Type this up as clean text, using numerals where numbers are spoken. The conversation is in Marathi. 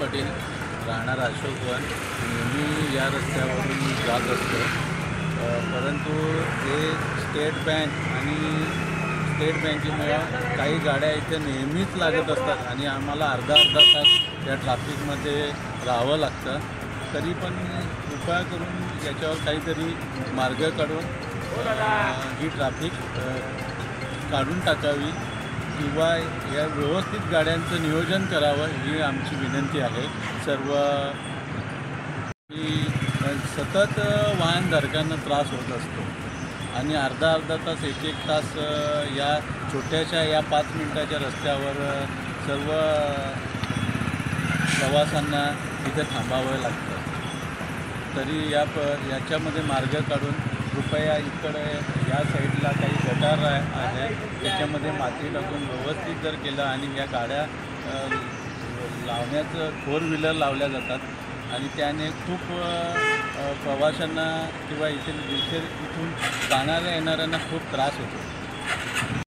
पाटील, राहणार अशोकवन. नेहमी या रस्त्यावरून जात असतो, परंतु हे स्टेट बँक आणि स्टेट बँकेमुळं काही गाड्या इथे नेहमीच लागत असतात आणि आम्हाला अर्धा तास या ट्रॅफिकमध्ये राहावं लागतं. तरी पण कृपया करून याच्यावर काहीतरी मार्ग काढून ही ट्रॅफिक काढून टाकावी किंवा या व्यवस्थित गाड्यांचं नियोजन करावं ही आमची विनंती आहे. सर्व की सतत वाहनधारकांना त्रास होत असतो आणि अर्धा तास एक तास या छोट्याशा या 5 मिनिटाच्या रस्त्यावर सर्व प्रवाशांना इथे थांबावं लागतं. तरी याच्यामध्ये मार्ग काढून कृपया इकडे या साईडला काही गटार आहे त्याच्यामध्ये माती टाकून व्यवस्थित जर केलं आणि या गाड्या लावण्याचं 4 व्हीलर लावल्या जातात आणि त्याने खूप प्रवाशांना किंवा इथून जाणाऱ्या येणाऱ्यांना खूप त्रास होतो.